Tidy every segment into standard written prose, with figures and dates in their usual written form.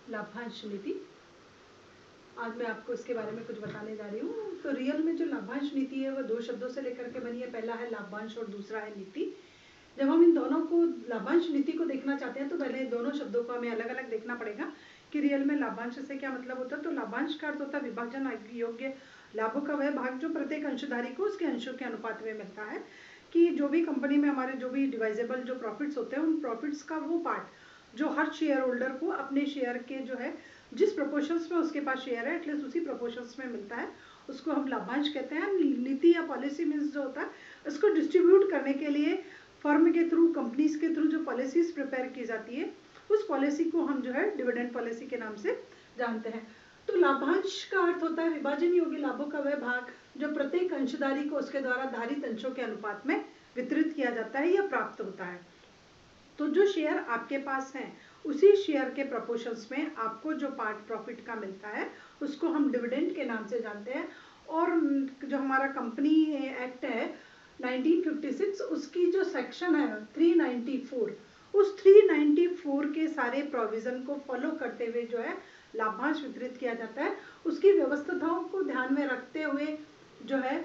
लाभांश नीति। आज मैं आपको इसके बारे में कुछ बताने जा रही हूँ। तो रियल में जो लाभांश नीति है वो दो शब्दों से लेकर के बनी है। पहला है लाभांश और दूसरा है नीति। जब हम इन दोनों को लाभांश नीति को देखना चाहते हैं तो पहले दोनों शब्दों को हमें अलग अलग देखना पड़ेगा कि रियल में लाभांश से क्या मतलब होता है। तो लाभांश का अर्थ होता है विभाजन योग्य लाभों का वह भाग जो प्रत्येक अंशधारी को उसके अंशों के अनुपात में मिलता है। कि जो भी कंपनी में हमारे जो भी डिवाइजेबल जो प्रॉफिट्स होते हैं उन प्रॉफिट्स का वो पार्ट जो हर शेयर होल्डर को अपने शेयर के जो है जिस प्रोपोर्शंस में उसके पास शेयर है एटलीस्ट उसी प्रोपोर्शंस में मिलता है, उसको हम लाभांश कहते हैं। नीति या पॉलिसी मीन्स जो होता है इसको डिस्ट्रीब्यूट करने के लिए फर्म के थ्रू कंपनीज के थ्रू जो पॉलिसीज प्रिपेयर की जाती है उस पॉलिसी को हम जो है डिविडेंड पॉलिसी के नाम से जानते हैं। तो लाभांश का अर्थ होता है विभाजन योग्य लाभों का वह भाग जो प्रत्येक अंशधारी को उसके द्वारा धारित अंशों के अनुपात में वितरित किया जाता है या प्राप्त होता है। तो जो शेयर आपके पास हैं उसी शेयर के प्रोपोर्शंस में आपको जो पार्ट प्रॉफिट का मिलता है उसको हम डिविडेंड के नाम से जानते हैं। और जो हमारा कंपनी एक्ट है 1956 उसकी जो सेक्शन है 394 उस 394 के सारे प्रोविजन को फॉलो करते हुए जो है लाभांश वितरित किया जाता है। उसकी व्यवस्थाओं को ध्यान में रखते हुए जो है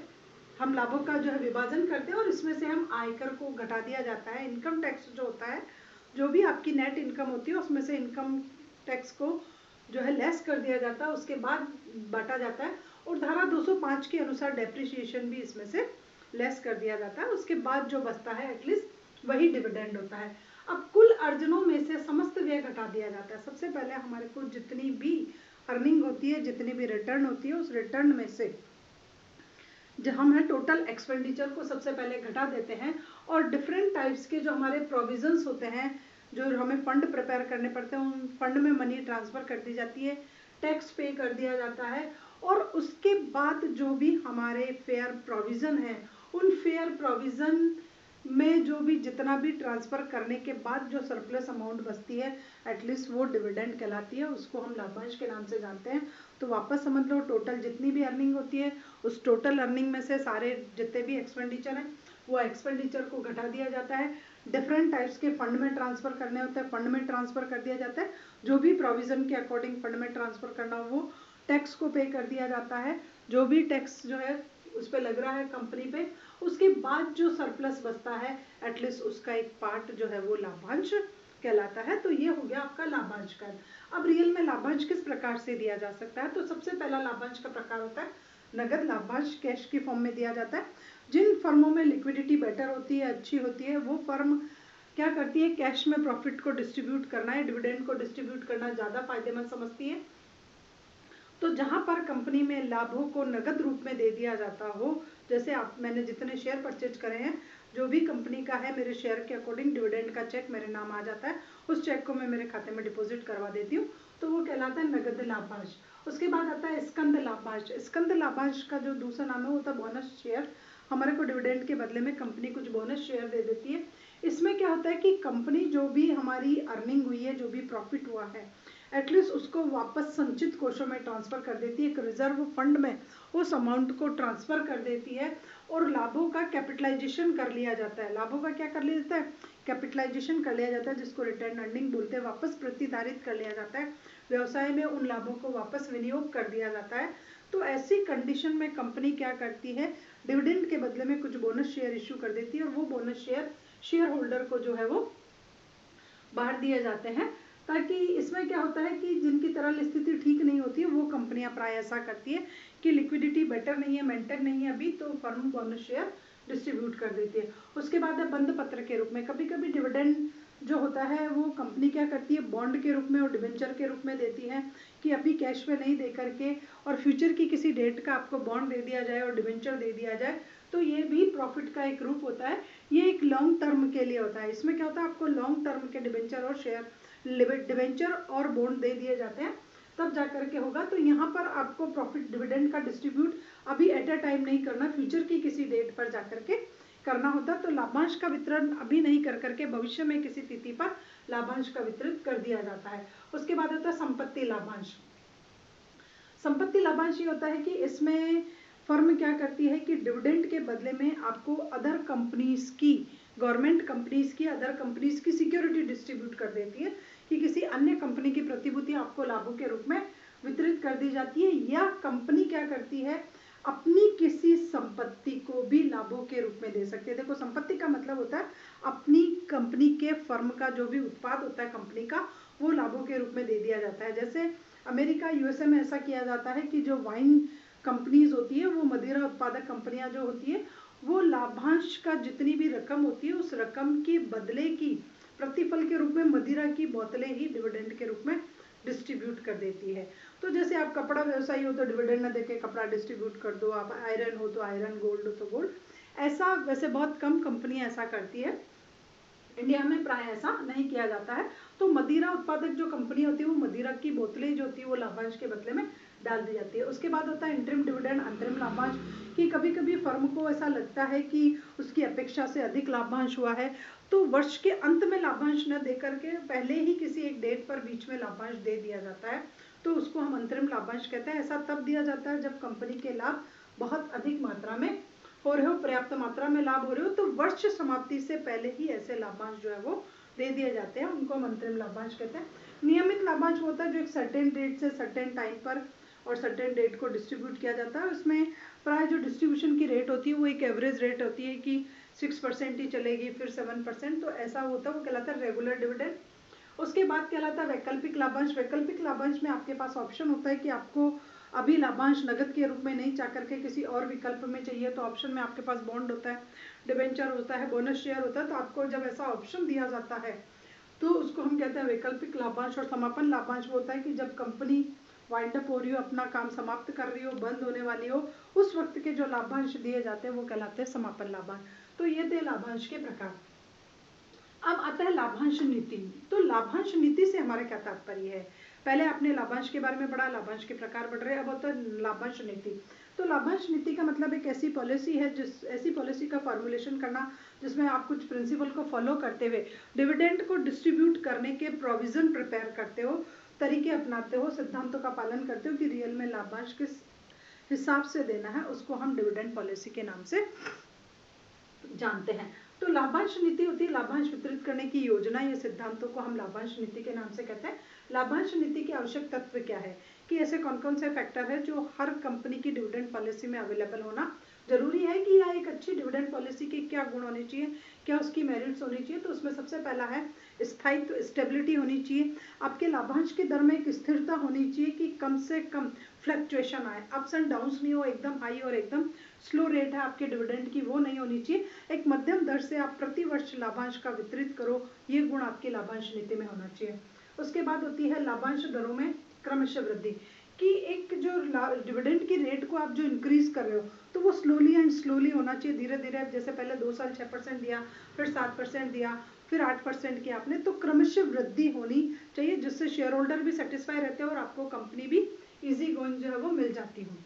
हम लाभों का जो है विभाजन करते हैं और इसमें से हम आयकर को घटा दिया जाता है। इनकम टैक्स जो होता है जो भी आपकी नेट इनकम होती है उसमें से इनकम टैक्स को जो है लेस कर दिया जाता है, उसके बाद बांटा जाता है। और धारा 205 के अनुसार डेप्रिसिएशन भी इसमें से लेस कर दिया जाता है। उसके बाद जो बचता है एटलीस्ट वही डिविडेंड होता है। अब कुल अर्जनों में से समस्त व्यय घटा दिया जाता है। सबसे पहले हमारे को जितनी भी अर्निंग होती है जितनी भी रिटर्न होती है उस रिटर्न में से जो हम है टोटल एक्सपेंडिचर को सबसे पहले घटा देते हैं और डिफरेंट टाइप्स के जो हमारे प्रोविजंस होते हैं जो हमें फंड प्रिपेयर करने पड़ते हैं उन फंड में मनी ट्रांसफर कर दी जाती है, टैक्स पे कर दिया जाता है। और उसके बाद जो भी हमारे फेयर प्रोविजन है उन फेयर प्रोविजन में जो भी जितना भी ट्रांसफर करने के बाद जो सरप्लस अमाउंट बचती है एटलीस्ट वो डिविडेंड कहलाती है, उसको हम लाभांश के नाम से जानते हैं। तो वापस समझ लो टोटल जितनी भी अर्निंग होती है उस टोटल अर्निंग में से सारे जितने भी एक्सपेंडिचर हैं वो एक्सपेंडिचर को घटा दिया जाता है। डिफरेंट टाइप्स के फंड में ट्रांसफर करने होते हैं फंड में ट्रांसफर कर दिया जाता है। जो भी प्रोविजन के अकॉर्डिंग फंड में ट्रांसफर करना हो वो टैक्स को पे कर दिया जाता है। जो भी टैक्स जो है उस पर लग रहा है कंपनी पे, उसके बाद जो सरप्लस बचता है एटलीस्ट उसका एक पार्ट जो है वो लाभांश कहलाता है। तो ये हो गया आपका लाभांश का। अब रियल में लाभांश किस प्रकार से दिया जा सकता है। तो सबसे पहला लाभांश का प्रकार होता है नगद लाभांश, कैश की फॉर्म में दिया जाता है। जिन फर्मों में लिक्विडिटी बेटर होती है अच्छी होती है वो फर्म क्या करती है कैश में प्रॉफिट को डिस्ट्रीब्यूट करना है, डिविडेंड को डिस्ट्रीब्यूट करना ज़्यादा फायदेमंद समझती है। तो जहां पर कंपनी में लाभों को नगद रूप में दे दिया जाता हो, जैसे मैंने जितने शेयर परचेज करे हैं जो भी कंपनी का है मेरे शेयर के अकॉर्डिंग डिविडेंड का चेक मेरे नाम आ जाता है, उस चेक को मैं मेरे खाते में डिपॉजिट करवा देती हूँ तो वो कहलाता है नगद लाभांश। उसके बाद आता है स्कंद लाभांश। स्कंद लाभांश का जो दूसरा नाम है वो होता है बोनस शेयर। हमारे को डिविडेंड के बदले में कंपनी कुछ बोनस शेयर दे देती है। इसमें क्या होता है कि कंपनी जो भी हमारी अर्निंग हुई है जो भी प्रॉफिट हुआ है एटलीस्ट उसको वापस संचित कोषों में ट्रांसफर कर देती है, एक रिजर्व फंड में उस अमाउंट को ट्रांसफर कर देती है और लाभों का कैपिटलाइजेशन कर लिया जाता है। लाभों का क्या कर लिया जाता है कैपिटलाइजेशन कर लिया जाता है जिसको रिटर्न अर्निंग बोलते हैं, वापस प्रतिधारित कर लिया जाता है। व्यवसाय में उन लाभों को वापस विनियोग कर दिया जाता है। तो ऐसी कंडीशन में कंपनी क्या करती है डिविडेंड के बदले में कुछ बोनस शेयर इश्यू कर देती है और वो बोनस शेयर होल्डर को जो है वो बांट दिए जाते हैं। ताकि इसमें क्या होता है कि जिनकी तरह स्थिति ठीक नहीं होती है वो कंपनियां प्राय ऐसा करती है कि लिक्विडिटी बेटर नहीं है मेंटेन नहीं है अभी तो फर्म बोनस शेयर डिस्ट्रीब्यूट कर देती है। उसके बाद है बंद पत्र के रूप में। कभी कभी डिविडेंड जो होता है वो कंपनी क्या करती है बॉन्ड के रूप में और डिबेंचर के रूप में देती है कि अभी कैश में नहीं दे करके और फ्यूचर की किसी डेट का आपको बॉन्ड दे दिया जाए और डिबेंचर दे दिया जाए। तो ये भी प्रॉफिट का एक रूप होता है। ये एक लॉन्ग टर्म के लिए होता है। इसमें क्या होता है आपको लॉन्ग टर्म के डिबेंचर और शेयर डिबेंचर और बॉन्ड दे दिए जाते हैं तब जाकर के होगा। तो यहाँ पर आपको प्रॉफिट डिविडेंड का डिस्ट्रीब्यूट अभी एट अ टाइम नहीं करना, फ्यूचर की किसी डेट पर जाकर के करना होता। तो लाभांश का वितरण अभी नहीं कर करके भविष्य में किसी तिथि पर लाभांश का वितरित कर दिया जाता है। उसके बाद होता है संपत्ति लाभांश। संपत्ति लाभांश ये होता है कि इसमें फर्म क्या करती है कि डिविडेंड के बदले में आपको अदर कंपनीज की गवर्नमेंट कंपनीज की, अदर कंपनीज की सिक्योरिटी डिस्ट्रीब्यूट कर देती है कि किसी अन्य कंपनी की प्रतिभूति आपको लाभों के रूप में वितरित कर दी जाती है, या कंपनी क्या करती है, अपनी किसी संपत्ति को भी लाभों के रूप में दे सकती है। देखो, संपत्ति का मतलब होता है अपनी कंपनी के फर्म का जो भी उत्पाद होता है कंपनी का, वो लाभों के रूप में दे दिया जाता है। जैसे अमेरिका, यूएसए में ऐसा किया जाता है कि जो वाइन कंपनीज होती है, वो मदिरा उत्पादक कंपनियां जो होती है, वो लाभांश का जितनी भी रकम होती है, उस रकम के बदले की प्रतिफल के रूप में मदिरा की बोतलें ही डिविडेंड के रूप में डिस्ट्रीब्यूट कर देती है। तो जैसे आप कपड़ा व्यवसायी हो तो डिविडेंड ना देके कपड़ा डिस्ट्रीब्यूट कर दो, आप आयरन हो तो आयरन, गोल्ड हो तो गोल्ड। ऐसा वैसे बहुत कम कंपनियां ऐसा करती है, इंडिया में प्राय ऐसा नहीं किया जाता है। तो मदिरा उत्पादक जो कंपनी होती है, वो मदिरा की बोतलें जो होती है वो लाभांश के बदले में डाल दी जाती है। उसके बाद होता है इंटरिम डिविडेंड, अंतरिम लाभांश, कि कभी कभी फर्म को ऐसा लगता है कि उसकी अपेक्षा से अधिक लाभांश हुआ है, तो वर्ष के अंत में लाभांश न दे करके पहले ही किसी एक डेट पर बीच में लाभांश दे दिया जाता है, तो उसको हम अंतरिम लाभांश कहते हैं। ऐसा तब दिया जाता है जब कंपनी के लाभ बहुत अधिक मात्रा में हो रहे हो, पर्याप्त मात्रा में लाभ हो रहे हो, तो वर्ष समाप्ति से पहले ही ऐसे लाभांश जो है वो दे दिए जाते हैं, उनको हम अंतरिम लाभांश कहते हैं। नियमित लाभांश होता है जो एक सर्टेन डेट से सर्टेन टाइम पर और सर्टेन डेट को डिस्ट्रीब्यूट किया जाता है। उसमें प्राय जो डिस्ट्रीब्यूशन की रेट होती है वो एक एवरेज रेट होती है कि 6% ही चलेगी, फिर 7%, तो ऐसा होता है, वो कहलाता है रेगुलर डिविडेंड। उसके बाद कहलाता है वैकल्पिक लाभांश। वैकल्पिक लाभांश में आपके पास ऑप्शन होता है कि आपको अभी लाभांश नगद के रूप में नहीं चाह करके किसी और विकल्प में चाहिए, तो ऑप्शन में आपके पास बॉन्ड होता है, डिबेंचर होता है, बोनस शेयर होता है। तो आपको जब ऐसा ऑप्शन दिया जाता है तो उसको हम कहते हैं वैकल्पिक लाभांश। और समापन लाभांश वो होता है कि जब कंपनी वाइंड अप हो रही हो, अपना काम समाप्त कर रही हो, बंद होने वाली हो, उस वक्त के जो लाभांश दिए जाते हैं वो कहलाते हैं समापन लाभांश। तो ये थे लाभांश के प्रकार। अब आता है लाभांश नीति। तो लाभांश नीति से हमारा क्या तात्पर्य है? पहले आपने लाभांश के बारे में पढ़ा, लाभांश के प्रकार बढ़ रहे हैं, अब होता है लाभांश नीति। तो लाभांश नीति का मतलब एक ऐसी पॉलिसी है, जिस ऐसी पॉलिसी का फॉर्मुलेशन करना जिसमें आप कुछ प्रिंसिपल को फॉलो करते हुए डिविडेंड को डिस्ट्रीब्यूट करने के प्रोविजन प्रिपेयर करते हो, तरीके अपनाते हो, सिद्धांतों का पालन करते हो कि रियल में लाभांश किस हिसाब से देना है, उसको हम डिविडेंड पॉलिसी के नाम से जानते हैं। तो लाभांश नीति होती है लाभांश वितरित करने की योजना, या सिद्धांतों को हम लाभांश नीति के नाम से कहते हैं। लाभांश नीति के आवश्यक तत्व क्या है, कि ऐसे कौन कौन से फैक्टर है जो हर कंपनी की डिविडेंड पॉलिसी में अवेलेबल होना जरूरी है, कि यह एक अच्छी डिविडेंड पॉलिसी के क्या गुण होने चाहिए, क्या उसकी मेरिट्स होनी चाहिए। तो उसमें सबसे पहला है स्थायित्व, स्टेबिलिटी होनी चाहिए। आपके लाभांश की दर में एक स्थिरता होनी चाहिए कि कम से कम फ्लक्चुएशन आए, अप्स एंड डाउन्स नहीं हो, एकदम हाई और एकदम स्लो रेट है आपके डिविडेंड की, वो नहीं होनी चाहिए। एक मध्यम दर से आप प्रति वर्ष लाभांश का वितरित करो, ये गुण आपकी लाभांश नीति में होना चाहिए। उसके बाद होती है लाभांश दरों में क्रमशः वृद्धि, कि एक जो डिविडेंड की रेट को आप जो इंक्रीज कर रहे हो तो वो स्लोली एंड स्लोली होना चाहिए, धीरे धीरे। जैसे पहले 2 साल 6% दिया, फिर 7% दिया, फिर 8% किया आपने, तो क्रमशः वृद्धि होनी चाहिए, जिससे शेयर होल्डर भी सेटिस्फाई रहते हैं और आपको कंपनी भी इजी गोइंग जो है वो मिल जाती हो।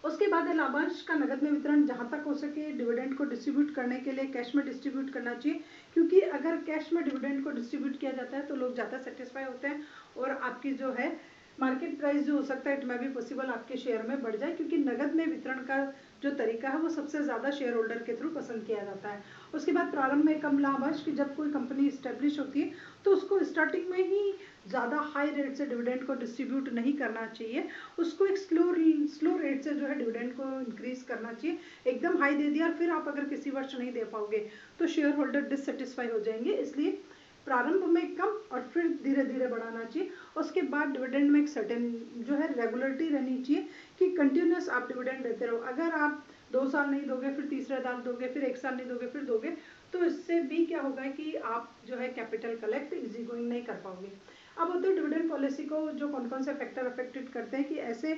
उसके बाद है लाभांश का नगद में वितरण। जहां तक हो सके डिविडेंड को डिस्ट्रीब्यूट करने के लिए कैश में डिस्ट्रीब्यूट करना चाहिए, क्योंकि अगर कैश में डिविडेंड को डिस्ट्रीब्यूट किया जाता है तो लोग ज़्यादा सेटिस्फाई होते हैं और आपकी जो है मार्केट प्राइस जो हो सकता है इट में भी पॉसिबल आपके शेयर में बढ़ जाए, क्योंकि नगद में वितरण का जो तरीका है वो सबसे ज़्यादा शेयर होल्डर के थ्रू पसंद किया जाता है। उसके बाद प्रारंभ में कम लाभांश, कि जब कोई कंपनी स्टेब्लिश होती है तो उसको स्टार्टिंग में ही ज़्यादा हाई रेट से डिविडेंड को डिस्ट्रीब्यूट नहीं करना चाहिए, उसको एक स्लो रेट से जो है डिविडेंड को इंक्रीज करना चाहिए। एकदम हाई दे दिया फिर आप अगर किसी वर्ष नहीं दे पाओगे तो शेयर होल्डर डिससेटिस्फाई हो जाएंगे, इसलिए प्रारंभ में कम और फिर धीरे धीरे बढ़ाना चाहिए। उसके बाद डिविडेंड में एक सर्टेन जो है रेगुलरिटी रहनी चाहिए, कि कंटिन्यूस आप डिविडेंड देते रहो। अगर आप 2 साल नहीं दोगे, फिर तीसरे साल दोगे, फिर 1 साल नहीं दोगे, फिर दोगे, तो इससे भी क्या होगा कि आप जो है कैपिटल कलेक्ट इजी गोइंग नहीं कर पाओगे। अब होते हैं डिविडेंड पॉलिसी को जो कौन कौन से फैक्टर अफेक्टेड करते हैं, कि ऐसे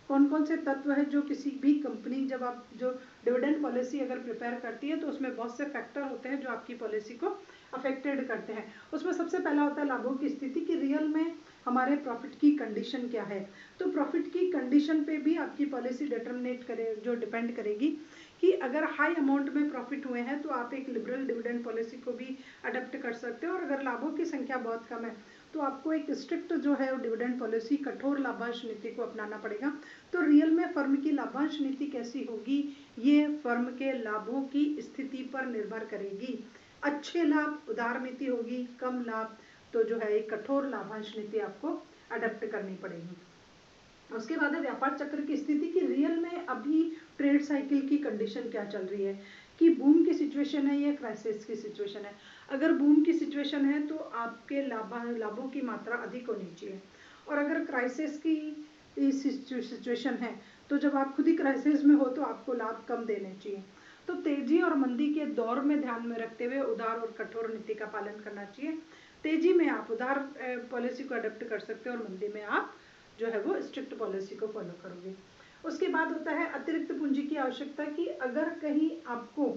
कौन कौन से तत्व है जो किसी भी कंपनी जब आप जो डिविडेंड पॉलिसी अगर प्रिपेयर करती है तो उसमें बहुत से फैक्टर होते हैं जो आपकी पॉलिसी को अफेक्टेड करते हैं। उसमें सबसे पहला होता है लाभों की स्थिति, की रियल में हमारे प्रॉफिट की कंडीशन क्या है। तो प्रॉफिट की कंडीशन पे भी आपकी पॉलिसी डिटर्मिनेट करे, जो डिपेंड करेगी, कि अगर हाई अमाउंट में प्रॉफिट हुए हैं तो आप एक लिबरल डिविडेंड पॉलिसी को भी अडॉप्ट कर सकते हो, और अगर लाभों की संख्या बहुत कम है तो आपको एक स्ट्रिक्ट जो है डिविडेंड पॉलिसी, कठोर लाभांश नीति को अपनाना पड़ेगा। तो रियल में फर्म की लाभांश नीति कैसी होगी ये फर्म के लाभों की स्थिति पर निर्भर करेगी। अच्छे लाभ उदार नीति होगी, कम लाभ तो जो है एक कठोर लाभांश नीति आपको अडॉप्ट करनी पड़ेगी। उसके बाद है व्यापार चक्र की स्थिति की रियल में अभी ट्रेड साइकिल की कंडीशन क्या चल रही है, कि बूम की सिचुएशन है या क्राइसिस की सिचुएशन है। अगर बूम की सिचुएशन है तो आपके लाभों की मात्रा अधिक होनी चाहिए, और अगर क्राइसिस की सिचुएशन है तो जब आप खुद ही क्राइसिस में हो तो आपको लाभ कम देने चाहिए। तो तेजी और मंदी के दौर में ध्यान में रखते हुए उदार और कठोर नीति का पालन करना चाहिए। तेजी में आप उदार पॉलिसी को अडॉप्ट कर सकते हो और मंदी में आप जो है वो स्ट्रिक्ट पॉलिसी को फॉलो करोगे। उसके बाद होता है अतिरिक्त पूंजी की आवश्यकता, कि अगर कहीं आपको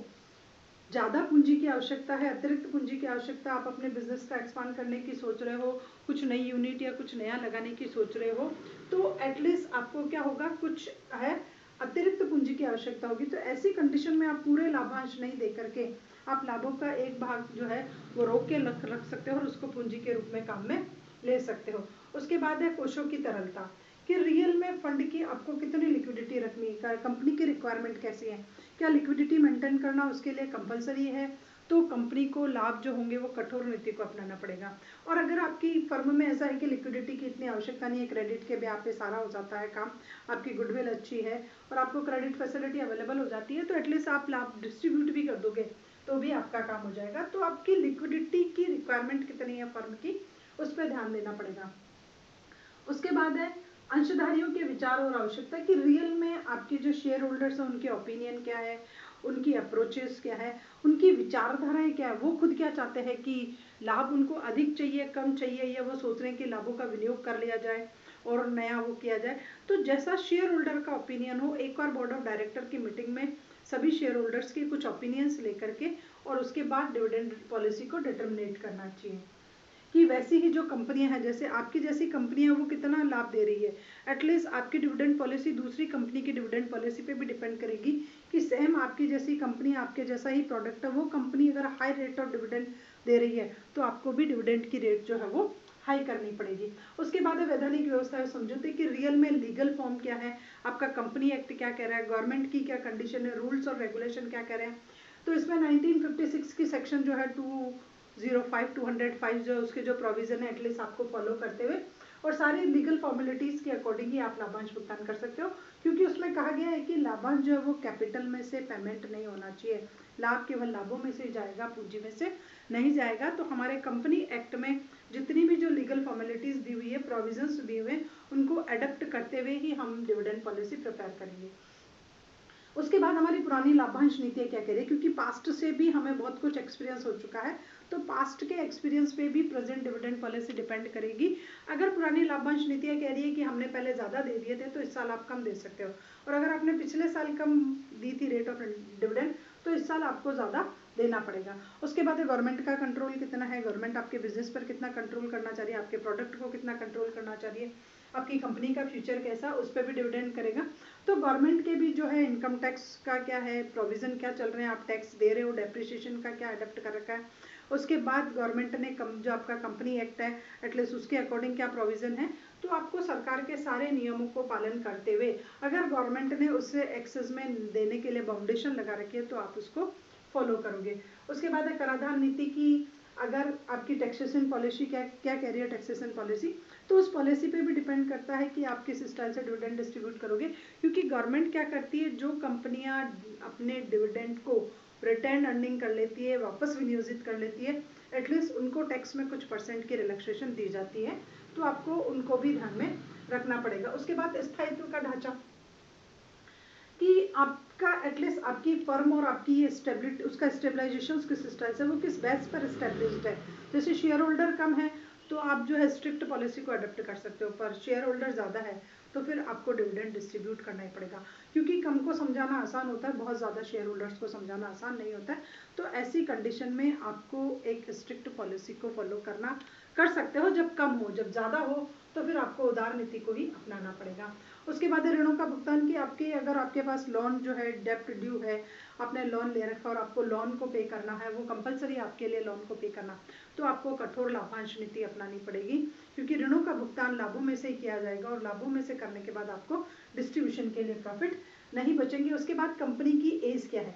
ज़्यादा पूंजी की आवश्यकता है, अतिरिक्त पूंजी की आवश्यकता, आप अपने बिजनेस का एक्सपांड करने की सोच रहे हो, कुछ नई यूनिट या कुछ नया लगाने की सोच रहे हो, तो एटलीस्ट आपको क्या होगा, कुछ है अतिरिक्त पूंजी की आवश्यकता होगी। तो ऐसी कंडीशन में आप पूरे लाभांश नहीं दे करके आप लाभों का एक भाग जो है वो रोक के रख सकते हो और उसको पूंजी के रूप में काम में ले सकते हो। उसके बाद है कोषों की तरलता, कि रियल में फंड की आपको कितनी लिक्विडिटी रखनी है, कंपनी की रिक्वायरमेंट कैसी है, क्या लिक्विडिटी मेंटेन करना उसके लिए कंपलसरी है, तो कंपनी को लाभ जो होंगे वो कठोर नीति को अपनाना पड़ेगा। और अगर आपकी फर्म में ऐसा है कि लिक्विडिटी की इतनी आवश्यकता नहीं है, क्रेडिट के ब्याह पे सारा हो जाता है काम, आपकी गुडविल अच्छी है और आपको क्रेडिट फैसिलिटी अवेलेबल हो जाती है, तो एटलीस्ट आप लाभ डिस्ट्रीब्यूट भी कर दोगे तो भी आपका काम हो जाएगा। तो आपकी लिक्विडिटी की रिक्वायरमेंट कितनी है फर्म की, उस पर ध्यान देना पड़ेगा। उसके बाद है अंशधारियों के विचार और आवश्यकता, कि रियल में आपके जो शेयर होल्डर्स हैं उनके ओपिनियन क्या है, उनकी अप्रोचेस क्या है, उनकी विचारधाराएं क्या है, वो खुद क्या चाहते हैं, कि लाभ उनको अधिक चाहिए, कम चाहिए, या वो सोच रहे हैं कि लाभों का विनियोग कर लिया जाए और नया वो किया जाए। तो जैसा शेयर होल्डर का ओपिनियन हो, एक बार बोर्ड ऑफ डायरेक्टर की मीटिंग में सभी शेयर होल्डर्स के कुछ ओपिनियंस लेकर के और उसके बाद डिविडेंड पॉलिसी को डिटर्मिनेट करना चाहिए। कि वैसी ही जो कंपनियां हैं, जैसे आपकी जैसी कंपनियां वो कितना लाभ दे रही है, एटलीस्ट आपकी डिविडेंड पॉलिसी दूसरी कंपनी की डिविडेंड पॉलिसी पे भी डिपेंड करेगी, कि सेम आपकी जैसी कंपनी, आपके जैसा ही प्रोडक्ट है, वो कंपनी अगर हाई रेट ऑफ डिविडेंड दे रही है तो आपको भी डिविडेंड की रेट जो है वो हाई करनी पड़ेगी। उसके बाद है वैधानिक व्यवस्था है समझौते, कि रियल में लीगल फॉर्म क्या है, आपका कंपनी एक्ट क्या कह रहा है, गवर्नमेंट की क्या कंडीशन है, रूल्स और रेगुलेशन क्या कह रहे हैं। तो इसमें 1956 की सेक्शन जो है 205 जो उसके जो प्रोविजन है एटलीस्ट आपको फॉलो करते हुए और सारी लीगल फॉर्मेलिटीज के अकॉर्डिंग ही आप लाभांश भुगतान कर सकते हो, क्योंकि उसमें कहा गया है कि लाभांश जो है वो कैपिटल में से पेमेंट नहीं होना चाहिए, लाभ केवल लाभों में से जाएगा, पूंजी में से नहीं जाएगा। तो हमारे कंपनी एक्ट में जितनी भी जो लीगल फॉर्मेलिटीज दी हुई है, प्रोविजंस दिए हुए, उनको अडॉप्ट करते हुए ही हम डिविडेंड पॉलिसी प्रिपेयर करेंगे। उसके बाद हमारी पुरानी लाभांश नीतियाँ क्या कह रही है, क्योंकि पास्ट से भी हमें बहुत कुछ एक्सपीरियंस हो चुका है, तो पास्ट के एक्सपीरियंस पे भी प्रेजेंट डिविडेंड पॉलिसी डिपेंड करेगी। अगर पुरानी लाभांश नीतियाँ कह रही है कि हमने पहले ज़्यादा दे दिए थे तो इस साल आप कम दे सकते हो, और अगर आपने पिछले साल कम दी थी रेट ऑफ डिविडेंड तो इस साल आपको ज़्यादा देना पड़ेगा। उसके बाद गवर्नमेंट का कंट्रोल कितना है, गवर्नमेंट आपके बिजनेस पर कितना कंट्रोल करना चाह रही है, आपके प्रोडक्ट को कितना कंट्रोल करना चाह रही है, आपकी कंपनी का फ्यूचर कैसा, उस पर भी डिविडेंड करेगा। तो गवर्नमेंट के भी जो है इनकम टैक्स का क्या है, प्रोविजन क्या चल रहे हैं, आप टैक्स दे रहे हो, डेप्रिसिएशन का क्या अडॉप्ट कर रखा है। उसके बाद गवर्नमेंट ने जो आपका कंपनी एक्ट है एटलीस्ट उसके अकॉर्डिंग क्या प्रोविजन है, तो आपको सरकार के सारे नियमों को पालन करते हुए अगर गवर्नमेंट ने उससे एक्सेस में देने के लिए बाउंडेशन लगा रखी है तो आप उसको फॉलो करोगे। उसके बाद है कराधान नीति की, अगर आपकी टैक्सेशन पॉलिसी क्या क्या कह रही है टैक्सेशन पॉलिसी, तो उस पॉलिसी पे भी डिपेंड करता है कि आप किस स्टाइल से डिविडेंड डिस्ट्रीब्यूट करोगे, क्योंकि गवर्नमेंट क्या करती है, जो कंपनियां अपने डिविडेंड को रिटर्न अर्निंग कर लेती है, वापस विनियोजित कर लेती है, एटलीस्ट उनको टैक्स में कुछ परसेंट की रिलैक्सेशन दी जाती है, तो आपको उनको भी ध्यान में रखना पड़ेगा। उसके बाद स्थायित्व का ढांचा, कि आपका एटलीस्ट आपकी फर्म और आपकी ये स्टेबिलिटी, उसका स्टेबलाइजेशन किस स्टाइल से, वो किस बेस पर स्टेब्लिश्ड है। जैसे शेयर होल्डर कम है तो आप जो है स्ट्रिक्ट पॉलिसी को अडॉप्ट कर सकते हो, पर शेयर होल्डर ज़्यादा है तो फिर आपको डिविडेंड डिस्ट्रीब्यूट करना ही पड़ेगा, क्योंकि कम को समझाना आसान होता है, बहुत ज़्यादा शेयर होल्डर्स को समझाना आसान नहीं होता है। तो ऐसी कंडीशन में आपको एक स्ट्रिक्ट पॉलिसी को फॉलो करना कर सकते हो जब कम हो, जब ज़्यादा हो तो फिर आपको उदार नीति को ही अपनाना पड़ेगा। उसके बाद ऋणों का भुगतान, कि आपके अगर आपके पास लोन जो है डेप्ट ड्यू है, आपने लोन ले रखा और आपको लोन को पे करना है, वो कंपलसरी आपके लिए लोन को पे करना, तो आपको कठोर लाभांश नीति अपनानी पड़ेगी, क्योंकि ऋणों का भुगतान लाभों में से ही किया जाएगा और लाभों में से करने के बाद आपको डिस्ट्रीब्यूशन के लिए प्रॉफिट नहीं बचेंगे। उसके बाद कंपनी की एज क्या है,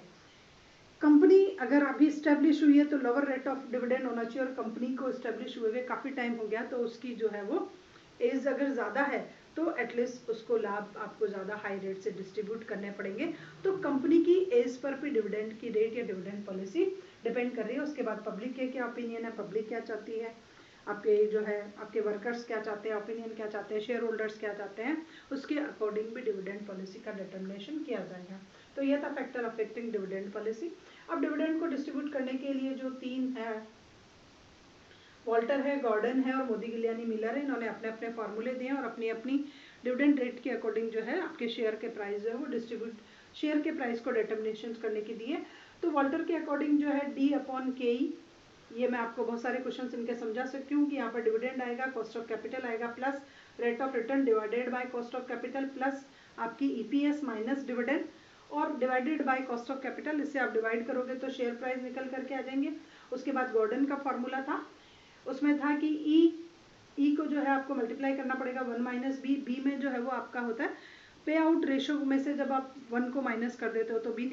कंपनी अगर अभी स्टैब्लिश हुई है तो लोअर रेट ऑफ डिविडेंड होना चाहिए, और कंपनी को स्टैब्लिश हुए हुए काफ़ी टाइम हो गया तो उसकी जो है वो एज अगर ज़्यादा है तो एटलीस्ट उसको लाभ आपको ज़्यादा हाई रेट से डिस्ट्रीब्यूट करने पड़ेंगे। तो कंपनी की एज पर भी डिविडेंड की रेट या डिविडेंड पॉलिसी डिपेंड कर रही है। उसके बाद पब्लिक के क्या ओपिनियन है, पब्लिक क्या चाहती है, आपके जो है आपके वर्कर्स क्या चाहते हैं, ओपिनियन क्या चाहते हैं, शेयर होल्डर्स क्या चाहते हैं, उसके अकॉर्डिंग भी डिविडेंड पॉलिसी का डिटर्मिनेशन किया जाएगा। तो यह था फैक्टर अफेक्टिंग डिविडेंड पॉलिसी। अब डिविडेंड को डिस्ट्रीब्यूट करने के लिए जो तीन है, वॉल्टर है, गॉर्डन है और मोदी गिलियानी मिलर है, इन्होंने अपने अपने फॉर्मूले दिए और अपनी अपनी डिविडेंड रेट के अकॉर्डिंग जो है आपके शेयर के प्राइस जो है वो डिस्ट्रीब्यूट, शेयर के प्राइस को डिटर्मिनेशन करने की दिए। तो वॉल्टर के अकॉर्डिंग जो है D/KE, ये मैं आपको बहुत सारे क्वेश्चन इनके समझा सकती हूँ कि यहाँ पर डिविडेंड आएगा, कॉस्ट ऑफ कैपिटल आएगा, plus rate of return divided by cost of capital, plus आपकी EPS माइनस डिविडेंड और divided by cost of capital. इससे आप डिवाइड करोगे तो शेयर प्राइस निकल करके आ जाएंगे। उसके बाद गॉर्डन का फॉर्मूला था, उसमें था कि ई को जो है आपको मल्टीप्लाई करना पड़ेगा 1 माइनस बी में जो है वो आपका होता है पे आउट रेशो में से जब आप 1 को माइनस कर देते हो तो बी